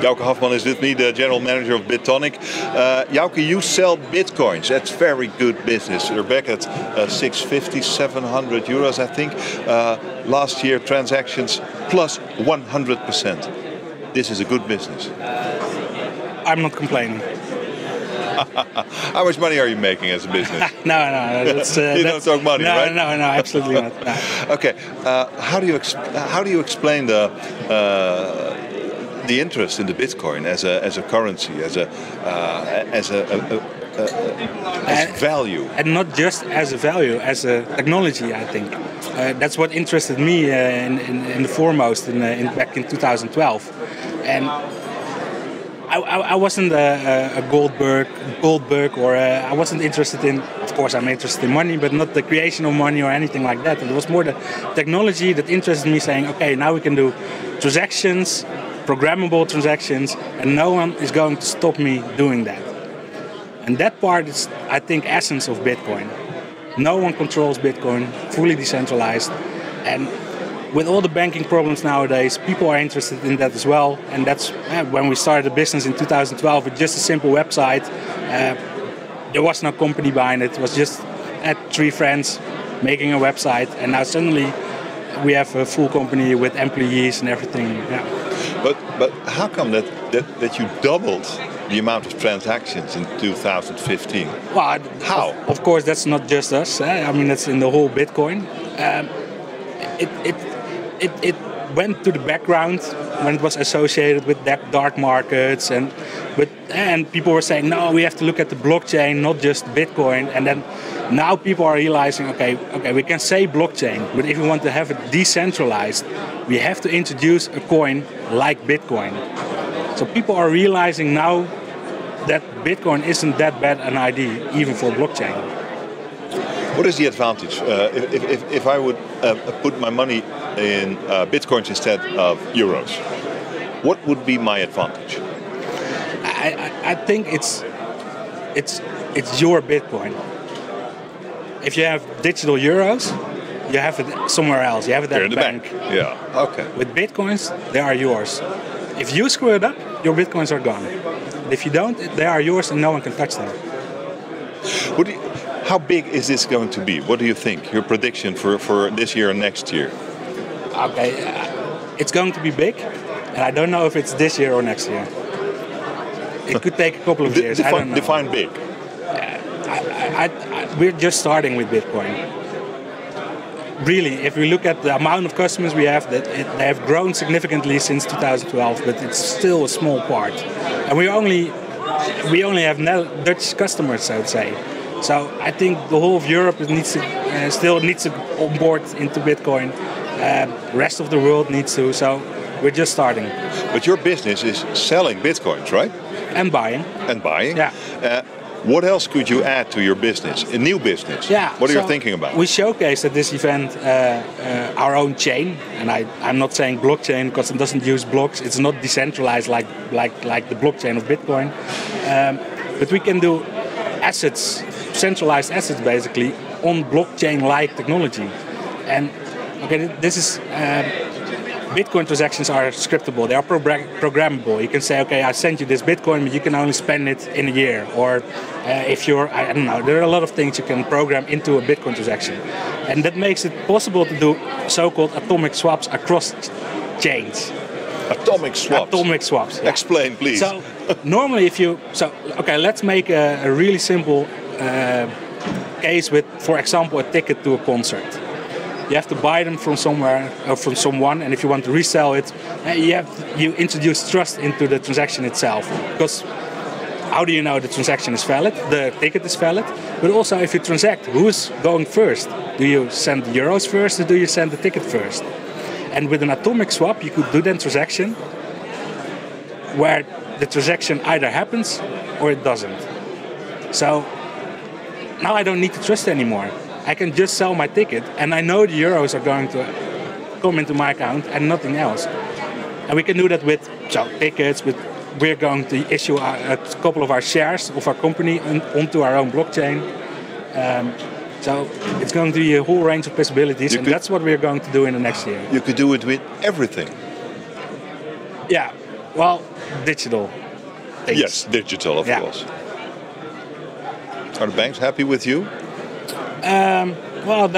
Jouke Hofman is with me, the general manager of Bitonic. Jouke, you sell bitcoins. That's very good business. You're back at 650, 700 euros, I think. Last year, transactions plus 100%. This is a good business. I'm not complaining. How much money are you making as a business? No. That's, you don't talk money, right? No, absolutely not. No. Okay. How do you explain the interest in the Bitcoin as a currency, as value? And not just as a value, as a technology, I think. That's what interested me in the foremost back in 2012. And I wasn't a Goldberg, or I wasn't interested in. Of course, I'm interested in money, but not the creation of money or anything like that. It was more the technology that interested me. Saying, okay, now we can do transactions, programmable transactions, and no one is going to stop me doing that. And that part is, I think, essence of Bitcoin. No one controls Bitcoin, fully decentralized, and with all the banking problems nowadays, people are interested in that as well. And that's when we started the business in 2012 with just a simple website. There was no company behind it. It was just 3 friends making a website. And now suddenly we have a full company with employees and everything. Yeah. But how come that you doubled the amount of transactions in 2015? Well, how? Of course, that's not just us. I mean, that's in the whole Bitcoin. It went to the background when it was associated with dark markets, and people were saying, no, we have to look at the blockchain, not just Bitcoin. And then now people are realizing, okay, we can say blockchain, but if we want to have it decentralized, we have to introduce a coin like Bitcoin. So people are realizing now that Bitcoin isn't that bad an idea, even for blockchain. What is the advantage if I would put my money in bitcoins instead of euros? What would be my advantage? I think it's your Bitcoin. If you have digital euros, you have it somewhere else. You have it at the bank. Yeah. Okay. With bitcoins, they are yours. If you screw it up, your bitcoins are gone. If you don't, they are yours and no one can touch them. How big is this going to be? What do you think? Your prediction for this year and next year? Okay, it's going to be big, and I don't know if it's this year or next year. It could take a couple of years. I don't know. Define big. We're just starting with Bitcoin. Really, if we look at the amount of customers we have, they have grown significantly since 2012, but it's still a small part. And we only have Dutch customers, I would say. So I think the whole of Europe still needs to onboard into Bitcoin. Rest of the world needs to. So we're just starting. But your business is selling Bitcoins, right? And buying. Yeah. What else could you add to your business? A new business? Yeah. What are you thinking about? We showcased at this event our own chain, and I'm not saying blockchain because it doesn't use blocks. It's not decentralized like the blockchain of Bitcoin. But we can do assets, centralized assets basically, on blockchain-like technology. And okay, this is Bitcoin transactions are scriptable. They are programmable. You can say, okay, I sent you this Bitcoin, but you can only spend it in a year. Or if you're, I don't know, there are a lot of things you can program into a Bitcoin transaction. And that makes it possible to do so-called atomic swaps across chains. Atomic swaps? Atomic swaps. Yeah. Explain, please. So normally let's make a really simple case with, for example, a ticket to a concert. You have to buy them from somewhere or from someone, and if you want to resell it, you introduce trust into the transaction itself. Because how do you know the transaction is valid? The ticket is valid. But also, if you transact, who's going first? Do you send the euros first, or do you send the ticket first? And with an atomic swap, you could do that transaction where the transaction either happens or it doesn't. So now I don't need to trust anymore. I can just sell my ticket, and I know the euros are going to come into my account and nothing else. And we can do that with tickets. We're going to issue a couple of our shares of our company onto our own blockchain. So it's going to be a whole range of possibilities, and that's what we're going to do in the next year. You could do it with everything. Yeah. Well, digital things. Yes, digital, of course. Are the banks happy with you? Well,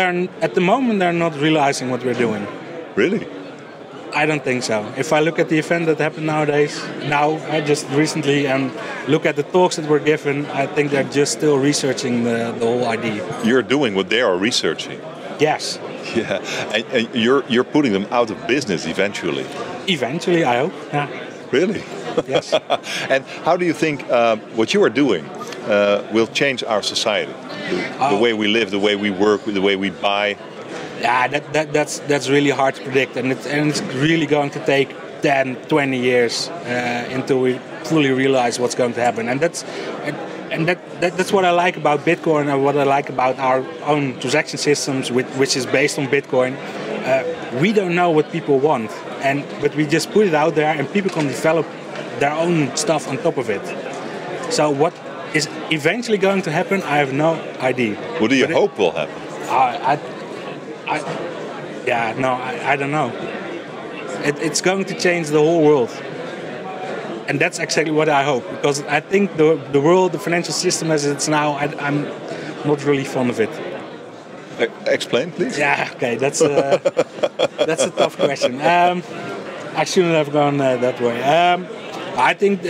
at the moment they're not realizing what we're doing. Really? I don't think so. If I look at the event that happened just recently, and look at the talks that were given, I think they're just still researching the whole idea. You're doing what they are researching. Yes. Yeah, and you're putting them out of business eventually. Eventually, I hope. Yeah. Really? Yes. And how do you think what you are doing will change our society? The way we live, the way we work, the way we buy. Yeah, that's really hard to predict, and it's really going to take 10, 20 years until we fully realize what's going to happen. And that's what I like about Bitcoin, and what I like about our own transaction systems, which is based on Bitcoin. We don't know what people want, but we just put it out there, and people can develop their own stuff on top of it. So what is eventually going to happen, I have no idea. What do you hope will happen? I don't know. It's going to change the whole world. And that's exactly what I hope. Because I think the world, the financial system as it's now, I'm not really fond of it. Explain, please. Yeah, okay, that's a tough question. I shouldn't have gone that way. I think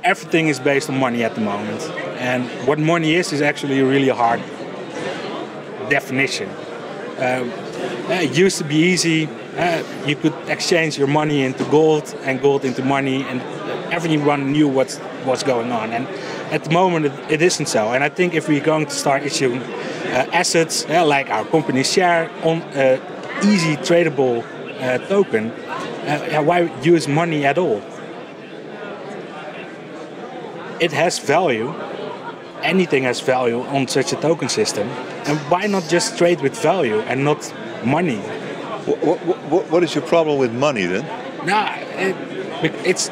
everything is based on money at the moment. And what money is actually a really hard definition. It used to be easy. You could exchange your money into gold and gold into money, and everyone knew what's going on. And at the moment, it isn't so. And I think if we're going to start issuing assets like our company share on easy tradable token, why use money at all? It has value. Anything has value on such a token system, and why not just trade with value and not money? What is your problem with money then? It's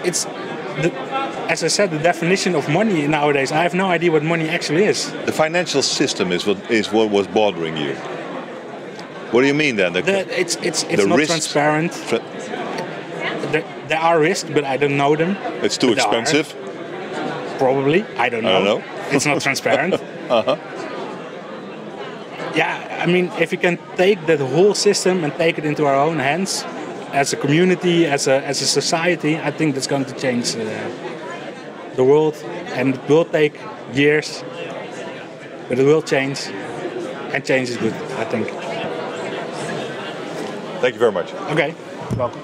as I said, the definition of money nowadays. I have no idea what money actually is. The financial system is what was bothering you. What do you mean then? It's not transparent. There are risks, but I don't know them. It's too expensive. Probably, I don't know. It's not transparent. Yeah, I mean, if we can take that whole system and take it into our own hands, as a community, as a society, I think that's going to change the world, and it will take years, but it will change, and change is good, I think. Thank you very much. Okay, welcome.